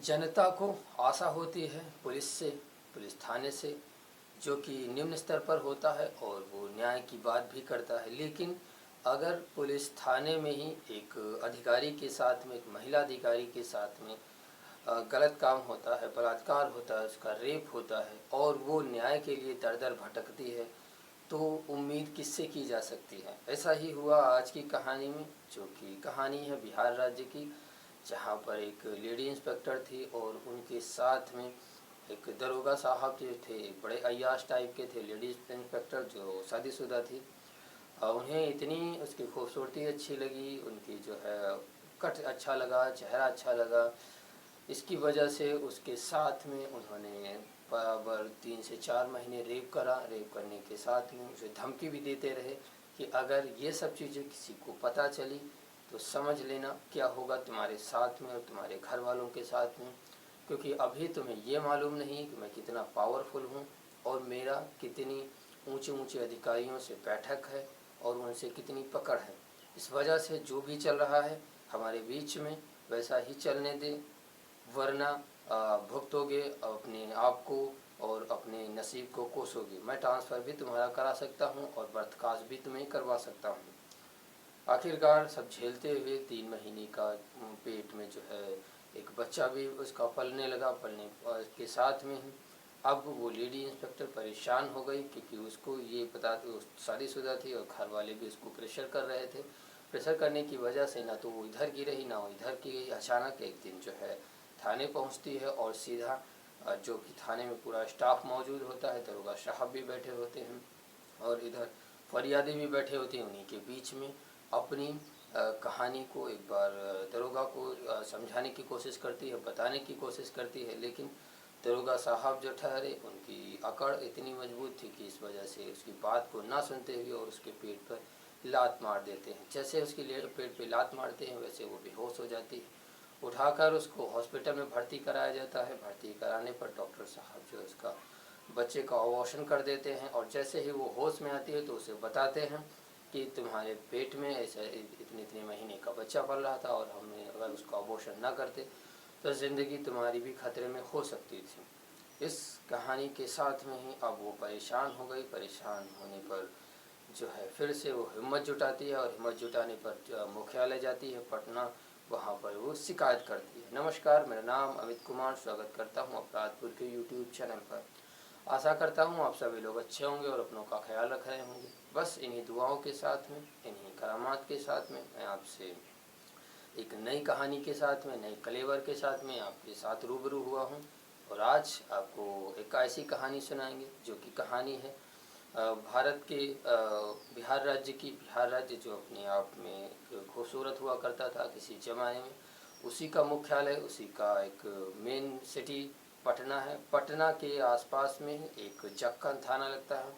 जनता को आशा होती है पुलिस से, पुलिस थाने से, जो कि निम्न स्तर पर होता है और वो न्याय की बात भी करता है। लेकिन अगर पुलिस थाने में ही एक अधिकारी के साथ में, एक महिला अधिकारी के साथ में गलत काम होता है, बलात्कार होता है, उसका रेप होता है और वो न्याय के लिए दर दर भटकती है, तो उम्मीद किससे की जा सकती है। ऐसा ही हुआ आज की कहानी में, जो कि कहानी है बिहार राज्य की, जहाँ पर एक लेडी इंस्पेक्टर थी और उनके साथ में एक दरोगा साहब जो थे, बड़े अय्याश टाइप के थे। लेडी इंस्पेक्टर जो शादीशुदा थी, उन्हें इतनी उसकी खूबसूरती अच्छी लगी, उनकी जो है कट अच्छा लगा, चेहरा अच्छा लगा, इसकी वजह से उसके साथ में उन्होंने बराबर 3 से 4 महीने रेप करा। रेप करने के साथ में उसे धमकी भी देते रहे कि अगर ये सब चीज़ें किसी को पता चली तो समझ लेना क्या होगा तुम्हारे साथ में और तुम्हारे घर वालों के साथ में, क्योंकि अभी तुम्हें ये मालूम नहीं कि मैं कितना पावरफुल हूँ और मेरा कितनी ऊंचे ऊंचे अधिकारियों से बैठक है और उनसे कितनी पकड़ है। इस वजह से जो भी चल रहा है हमारे बीच में वैसा ही चलने दे, वरना भुगतोगे अपने आप को और अपने नसीब को कोसोगे। मैं ट्रांसफ़र भी तुम्हारा करा सकता हूँ और बर्खास्त भी तुम्हें करवा सकता हूँ। आखिरकार सब झेलते हुए 3 महीने का पेट में जो है एक बच्चा भी उसका पलने लगा। पलने के साथ में ही अब वो लेडी इंस्पेक्टर परेशान हो गई, क्योंकि उसको ये पता, वो शादीशुदा थी और घर वाले भी उसको प्रेशर कर रहे थे। प्रेशर करने की वजह से ना तो वो इधर की रही ना वो इधर की गई। अचानक एक दिन जो है थाने पहुंचती है और सीधा, जो कि थाने में पूरा स्टाफ मौजूद होता है, दरोगा साहब भी बैठे होते हैं और इधर फरियादी भी बैठे होते हैं, उन्हीं के बीच में अपनी कहानी को एक बार दरोगा को समझाने की कोशिश करती है, बताने की कोशिश करती है। लेकिन दरोगा साहब जो ठहरे, उनकी अकड़ इतनी मजबूत थी कि इस वजह से उसकी बात को ना सुनते हुए और उसके पेट पर लात मार देते हैं। जैसे उसकी पेट पे लात मारते हैं वैसे वो बेहोश हो जाती है। उठाकर उसको हॉस्पिटल में भर्ती कराया जाता है। भर्ती कराने पर डॉक्टर साहब जो उसका बच्चे का अबॉर्शन कर देते हैं और जैसे ही वो होश में आती है तो उसे बताते हैं कि तुम्हारे पेट में ऐसा इतने इतने महीने का बच्चा पल रहा था और हमने अगर उसका अबॉर्शन ना करते तो ज़िंदगी तुम्हारी भी खतरे में हो सकती थी। इस कहानी के साथ में ही अब वो परेशान हो गई। परेशान होने पर जो है फिर से वो हिम्मत जुटाती है और हिम्मत जुटाने पर मुख्यालय जाती है पटना। वहाँ पर वो शिकायत करती है। नमस्कार, मेरा नाम अमित कुमार, स्वागत करता हूँ अपराधपुर के यूट्यूब चैनल पर। आशा करता हूँ आप सभी लोग अच्छे होंगे और अपनों का ख्याल रख रहे होंगे। बस इन्हीं दुआओं के साथ में, इन्हीं करामात के साथ में मैं आपसे एक नई कहानी के साथ में, नई कलेवर के साथ में आपके साथ रूबरू हुआ हूँ। और आज आपको एक ऐसी कहानी सुनाएंगे जो कि कहानी है भारत के बिहार राज्य की। बिहार राज्य जो अपने आप में खूबसूरत हुआ करता था किसी ज़माने में, उसी का मुख्यालय, उसी का एक मेन सिटी पटना है। पटना के आसपास में एक जक्कन थाना लगता है।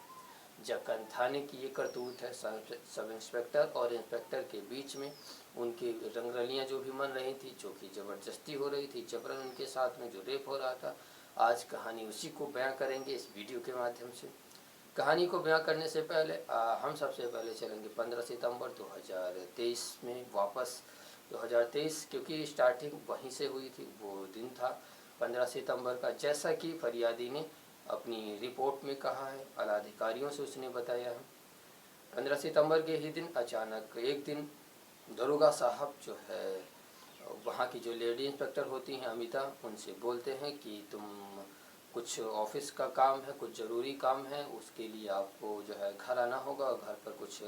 जक्कन थाने की ये करतूत है। सब इंस्पेक्टर और इंस्पेक्टर के बीच में उनकी रंगरलियाँ जो भी मन रही थी, जो कि ज़बरदस्ती हो रही थी, जबरन उनके साथ में जो रेप हो रहा था, आज कहानी उसी को बयां करेंगे इस वीडियो के माध्यम से। कहानी को बयां करने से पहले हम सबसे पहले चलेंगे 15 सितंबर 2023 में वापस। 2023 क्योंकि स्टार्टिंग वहीं से हुई थी, वो दिन था 15 सितंबर का। जैसा कि फरियादी ने अपनी रिपोर्ट में कहा है, आला अधिकारियों से उसने बताया है, 15 सितंबर के ही दिन अचानक एक दिन दरोगा साहब जो है, वहाँ की जो लेडी इंस्पेक्टर होती हैं अमिता, उनसे बोलते हैं कि तुम कुछ ऑफिस का काम है, कुछ ज़रूरी काम है, उसके लिए आपको जो है घर आना होगा। घर पर कुछ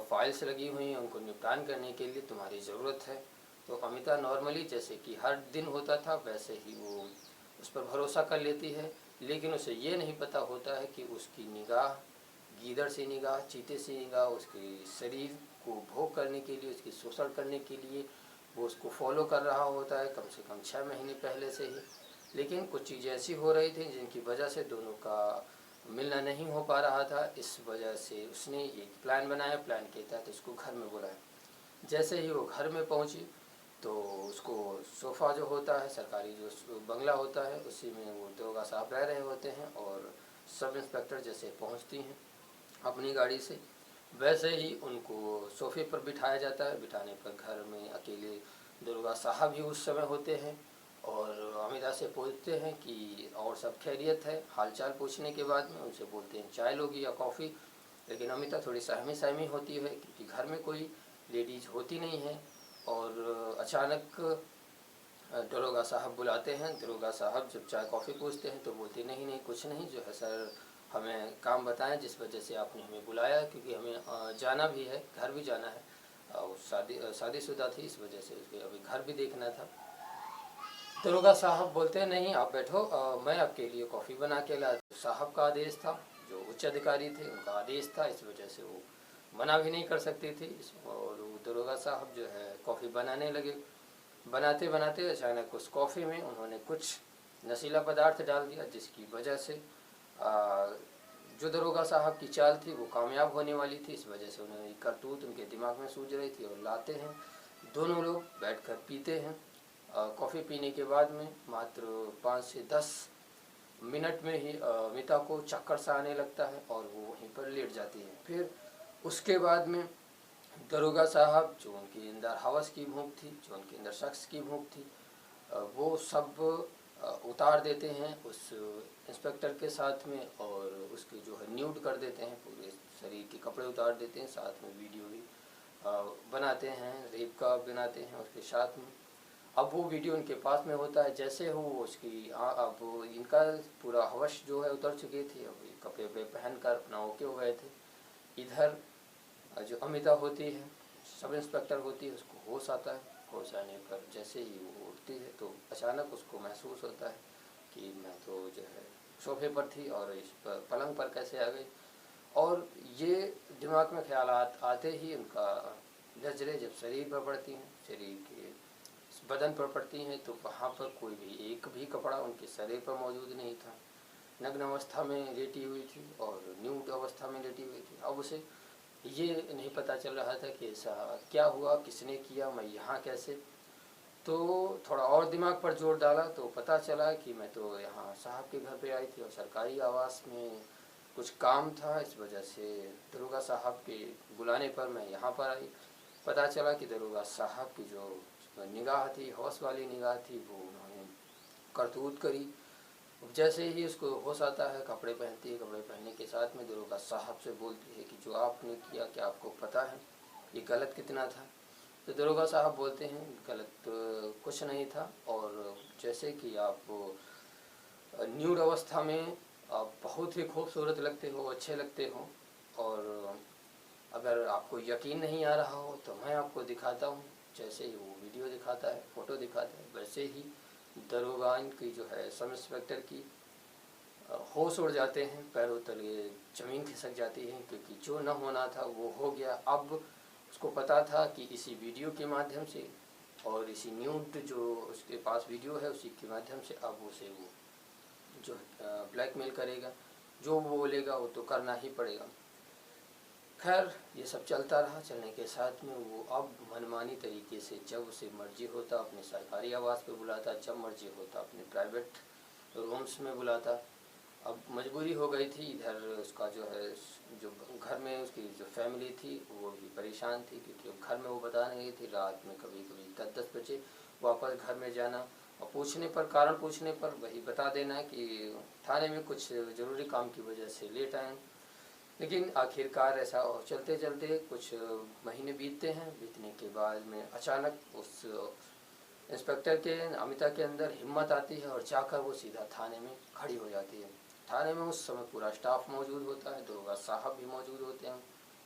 फाइल्स लगी हुई हैं, उनको निपटान करने के लिए तुम्हारी ज़रूरत है। तो अमिता नॉर्मली जैसे कि हर दिन होता था वैसे ही वो उस पर भरोसा कर लेती है। लेकिन उसे ये नहीं पता होता है कि उसकी निगाह गीदड़ से निगाह, चीते से निगाह, उसके शरीर को भोग करने के लिए, उसकी शोषण करने के लिए वो उसको फॉलो कर रहा होता है कम से कम 6 महीने पहले से ही। लेकिन कुछ चीज़ें ऐसी हो रही थी जिनकी वजह से दोनों का मिलना नहीं हो पा रहा था। इस वजह से उसने एक प्लान बनाया। प्लान के तहत उसको घर में बुलाया। जैसे ही वो घर में पहुंची तो उसको सोफ़ा जो होता है, सरकारी जो बंगला होता है, उसी में वो दरोगा साहब रह रहे होते हैं और सब इंस्पेक्टर जैसे पहुंचती हैं अपनी गाड़ी से, वैसे ही उनको सोफ़े पर बिठाया जाता है। बिठाने पर घर में अकेले दरोगा साहब ही उस समय होते हैं और से पूछते हैं कि और सब खैरियत है। हालचाल पूछने के बाद में उनसे बोलते हैं चाय लोगी या कॉफ़ी। लेकिन अमिता थोड़ी सहमी सहमी होती है क्योंकि घर में कोई लेडीज़ होती नहीं है। और अचानक दरोगा साहब बुलाते हैं। दरोगा साहब जब चाय कॉफ़ी पूछते हैं तो बोलते नहीं नहीं कुछ नहीं, जो है सर हमें काम बताएं जिस वजह से आपने हमें बुलाया, क्योंकि हमें जाना भी है, घर भी जाना है। वो शादीशुदा थी, इस वजह से उसके अभी घर भी देखना था। दरोगा साहब बोलते हैं नहीं आप बैठो, मैं आपके लिए कॉफ़ी बना के ला। साहब का आदेश था, जो उच्च अधिकारी थे उनका आदेश था, इस वजह से वो मना भी नहीं कर सकती थी। और वो दरोगा साहब जो है कॉफ़ी बनाने लगे। बनाते बनाते अचानक उस कॉफ़ी में उन्होंने कुछ नशीला पदार्थ डाल दिया, जिसकी वजह से जो दरोगा साहब की चाल थी वो कामयाब होने वाली थी। इस वजह से उन्हें करतूत उनके दिमाग में सूझ रही थी और लाते हैं। दोनों लोग बैठकर पीते हैं। कॉफ़ी पीने के बाद में मात्र 5 से 10 मिनट में ही अमिता को चक्कर सा आने लगता है और वो वहीं पर लेट जाती है। फिर उसके बाद में दरोगा साहब, जो उनके अंदर हवस की भूख थी, जो उनके अंदर शख्स की भूख थी, वो सब उतार देते हैं उस इंस्पेक्टर के साथ में। और उसके जो है न्यूड कर देते हैं, पूरे शरीर के कपड़े उतार देते हैं, साथ में वीडियो भी बनाते हैं, रेप का बनाते हैं उसके साथ में। अब वो वीडियो उनके पास में होता है, जैसे हो उसकी अब इनका पूरा हवस जो है उतर चुकी थी। अब कपड़े पे पहन कर अपना ओके हो गए थे। इधर जो अमिता होती है, सब इंस्पेक्टर होती है, उसको होश आता है। होश आने पर जैसे ही वो उठती है तो अचानक उसको महसूस होता है कि मैं तो जो है सोफे पर थी और इस पर पलंग पर कैसे आ गई। और ये दिमाग में ख्याल आते ही उनका नजरें जब शरीर पर पड़ती हैं, शरीर के बदन पर पड़ती हैं, तो वहाँ पर कोई भी एक भी कपड़ा उनके शरीर पर मौजूद नहीं था। नग्न अवस्था में लेटी हुई थी और न्यूड अवस्था में लेटी हुई थी। अब उसे ये नहीं पता चल रहा था कि ऐसा क्या हुआ, किसने किया, मैं यहाँ कैसे। तो थोड़ा और दिमाग पर जोर डाला तो पता चला कि मैं तो यहाँ साहब के घर पे आई थी और सरकारी आवास में कुछ काम था, इस वजह से दरोगा साहब के बुलाने पर मैं यहाँ पर आई। पता चला कि दरोगा साहब की जो निगाह थी, हौस वाली निगाह थी, वो उन्होंने करतूत करी। जैसे ही उसको होश आता है, कपड़े पहनती है, कपड़े पहनने के साथ में दरोगा साहब से बोलती है कि जो आपने किया क्या आपको पता है ये गलत कितना था। तो दरोगा साहब बोलते हैं गलत कुछ नहीं था, और जैसे कि आप न्यूड अवस्था में आप बहुत ही खूबसूरत लगते हो, अच्छे लगते हो, और अगर आपको यकीन नहीं आ रहा हो तो मैं आपको दिखाता हूँ। जैसे ही वो वीडियो दिखाता है, फ़ोटो दिखाता है, वैसे ही दरोगा की जो है सब इंस्पेक्टर की होश उड़ जाते हैं, पैरों तले ज़मीन खिसक जाती है, क्योंकि जो न होना था वो हो गया। अब उसको पता था कि इसी वीडियो के माध्यम से और इसी न्यूड जो उसके पास वीडियो है उसी के माध्यम से अब उसे वो जो ब्लैकमेल करेगा, जो वो बोलेगा वो तो करना ही पड़ेगा। खैर ये सब चलता रहा। चलने के साथ में वो अब मनमानी तरीके से जब उसे मर्जी होता अपने सरकारी आवास पे बुलाता, जब मर्जी होता अपने प्राइवेट रूम्स में बुलाता। अब मजबूरी हो गई थी। इधर उसका जो है जो घर में उसकी जो फैमिली थी वो भी परेशान थी, क्योंकि अब घर में वो बता नहीं थी। रात में कभी कभी 10-10 बजे वापस घर में जाना और पूछने पर, कारण पूछने पर वही बता देना कि थाने में कुछ ज़रूरी काम की वजह से लेट आए। लेकिन आखिरकार ऐसा और चलते चलते कुछ महीने बीतते हैं। बीतने के बाद में अचानक उस इंस्पेक्टर के अमिता के अंदर हिम्मत आती है और जाकर वो सीधा थाने में खड़ी हो जाती है। थाने में उस समय पूरा स्टाफ मौजूद होता है, दरोगा साहब भी मौजूद होते हैं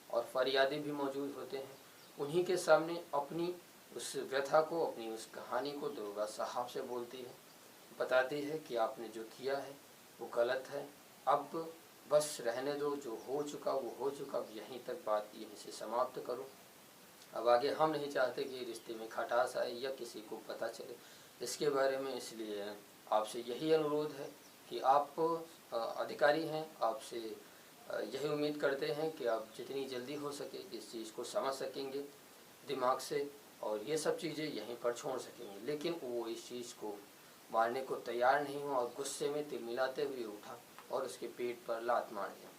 और फरियादी भी मौजूद होते हैं। उन्हीं के सामने अपनी उस व्यथा को, अपनी उस कहानी को दरोगा साहब से बोलती है, बताती है कि आपने जो किया है वो गलत है, अब बस रहने दो, जो हो चुका वो हो चुका, अब यहीं तक बात यहीं से समाप्त करो। अब आगे हम नहीं चाहते कि रिश्ते में खटास आए या किसी को पता चले इसके बारे में। इसलिए आपसे यही अनुरोध है कि आप अधिकारी हैं, आपसे यही उम्मीद करते हैं कि आप जितनी जल्दी हो सके इस चीज़ को समझ सकेंगे दिमाग से और ये सब चीज़ें यहीं पर छोड़ सकेंगे। लेकिन वो इस चीज़ को मारने को तैयार नहीं हुआ और गुस्से में तिलमिलाते हुए उठा और उसके पेट पर लात मार दिया।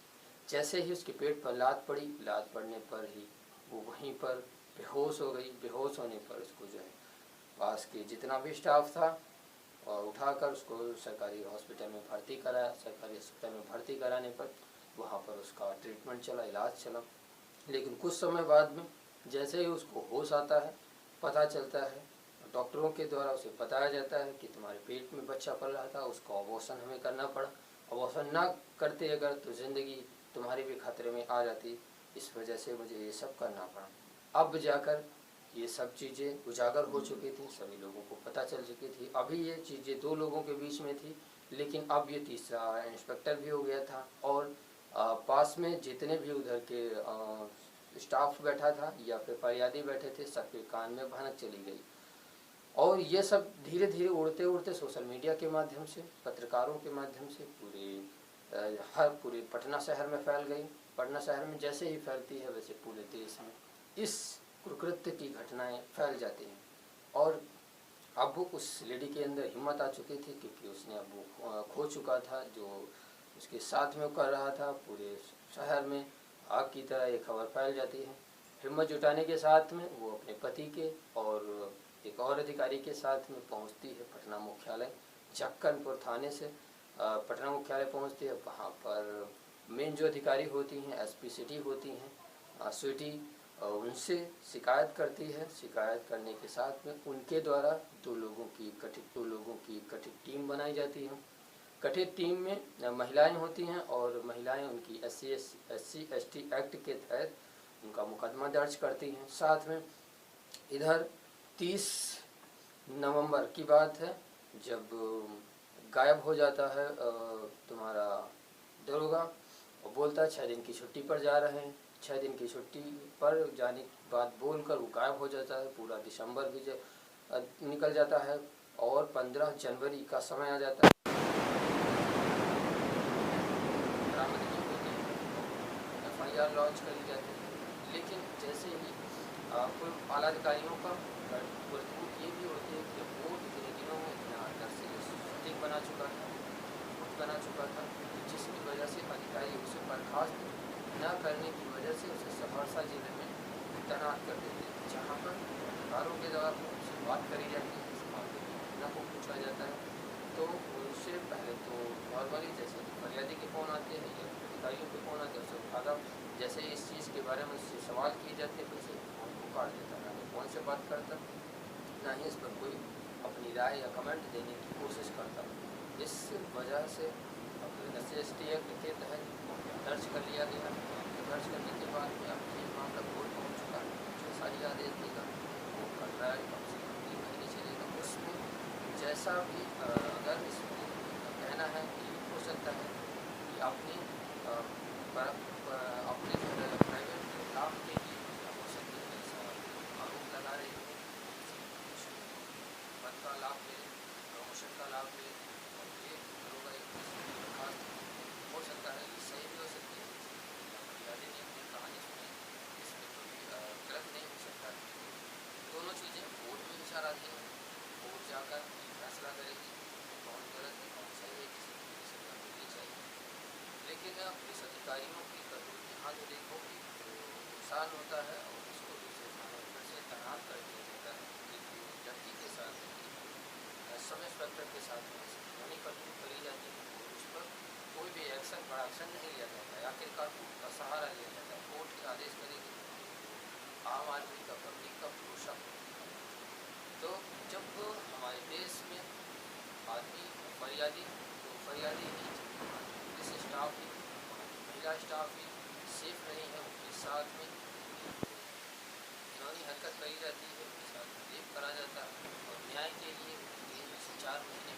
जैसे ही उसके पेट पर लात पड़ी, लात पड़ने पर ही वो वहीं पर बेहोश हो गई। बेहोश होने पर उसको जो है पास के जितना भी स्टाफ था उठाकर उसको सरकारी हॉस्पिटल में भर्ती कराया। सरकारी अस्पताल में भर्ती कराने पर वहाँ पर उसका ट्रीटमेंट चला, इलाज चला। लेकिन कुछ समय बाद में जैसे ही उसको होश आता है, पता चलता है, डॉक्टरों के द्वारा उसे बताया जाता है कि तुम्हारे पेट में बच्चा पल रहा था, उसका अबॉर्शन हमें करना पड़ा। अबॉर्शन ना करते अगर तो ज़िंदगी तुम्हारी भी खतरे में आ जाती, इस वजह से मुझे ये सब करना पड़ा। अब जाकर ये सब चीज़ें उजागर हो चुकी थी, सभी लोगों को पता चल चुकी थी। अभी ये चीज़ें 2 लोगों के बीच में थी, लेकिन अब ये तीसरा इंस्पेक्टर भी हो गया था और पास में जितने भी उधर के स्टाफ बैठा था या फिर फरियादी बैठे थे, सबके कान में भनक चली गई। और ये सब धीरे धीरे उड़ते उड़ते सोशल मीडिया के माध्यम से, पत्रकारों के माध्यम से पूरे पटना शहर में फैल गई। पटना शहर में जैसे ही फैलती है वैसे पूरे देश में इस कुकृत्य की घटनाएं फैल जाती हैं। और अब उस लेडी के अंदर हिम्मत आ चुकी थी, क्योंकि उसने अब वो खो चुका था जो उसके साथ में कर रहा था। पूरे शहर में आग की तरह ये खबर फैल जाती है। हिम्मत जुटाने के साथ में वो अपने पति के और एक और अधिकारी के साथ में पहुंचती है पटना मुख्यालय। जक्कनपुर थाने से पटना मुख्यालय पहुंचती है। वहाँ पर मेन जो अधिकारी होती हैं, एसपी सिटी होती हैं, स्वीटी, उनसे शिकायत करती है। शिकायत करने के साथ में उनके द्वारा 2 लोगों की गठित टीम बनाई जाती है। गठित टीम में महिलाएं होती हैं और महिलाएं उनकी SC/ST एक्ट के तहत उनका मुकदमा दर्ज करती हैं। साथ में इधर 30 नवंबर की बात है, जब गायब हो जाता है तुम्हारा दरोगा और बोलता है 6 दिन की छुट्टी पर जा रहे हैं। 6 दिन की छुट्टी पर जाने की बात बोलकर वो गायब हो जाता है। पूरा दिसंबर भी निकल जाता है और 15 जनवरी का समय आ जाता है। बरामदगी होती है, FIR लॉन्च करी जाती है। लेकिन जैसे ही कोई आला अधिकारियों का करतूत ये भी होती है कि वो इतने दिनों में इतना अंदर से स्टिक बना चुका था, जिसकी वजह से अधिकारी उसे बर्खास्त न करने की वजह से उसे सहरसा जिले में तैनात कर देते हैं, जहाँ पर पत्रकारों के द्वारा उनसे बात करी जाती है, इस मामले की घटना को पूछा जाता है। तो उनसे पहले तो नॉर्मली जैसे फरियादी के फ़ोन आते हैं या अधिकारियों के फ़ोन आते हैं, उसे उठाता। जैसे इस चीज़ के बारे में उससे सवाल किए जाते हैं, वैसे फ़ोन को काट देता, ना तो फ़ोन से बात करता, ना ही इस पर कोई अपनी राय या कमेंट देने की कोशिश करता। इस वजह से SC/ST एक्ट के तहत दर्ज कर लिया गया। दर्ज करने के बाद में अब ये मामला कोर्ट पहुँच चुका है। जैसा ही आदेश देगा वो कर रहा है, कम से कम 3 महीने चलेगा। उसमें जैसा भी अगर इसमें कहना है कि हो सकता है कि अपने प्राइवेट लाभ के लिए हो सकता है ऐसा आरोप लगा रहे हो, पद का लाभ ले, प्रमोशन का लाभ ले और ये दरोगा एक खास हो सकता है, ये सही भी हो सकती है। फरियादी ने अपनी कहानी सुनी, इसमें कोई गलत नहीं हो सकता है। दोनों चीज़ें कोर्ट में विचाराधीन है। कोर्ट जाकर फैसला करेगी कौन गलत है कौन सही है, किसी को सजा मिलनी चाहिए। लेकिन पुलिस अधिकारियों की करतूत यहाँ जो देखोगे तो नुकसान होता है और उसको दूसरे थाने पर से तैनात कर दिया जाता है। एक लड़की के साथ सब इंस्पेक्टर के साथ होनी करतूत करी जाती है और उस पर कोई भी बड़ा एक्शन नहीं लिया जाता है। आखिरकार कोर्ट का सहारा लिया जाता है। कोर्ट के आदेश करेगी, आम आदमी का, पब्लिक का भरोसा। तो जब हमारे देश में आदमी फरियादी ही, पुलिस स्टाफ ही, महिला स्टाफ ही सेफ नहीं है, उनके साथ में घिनौनी हरकत करी जाती है, उनके साथ रेप करा जाता है और न्याय के लिए 3 से 4 महीने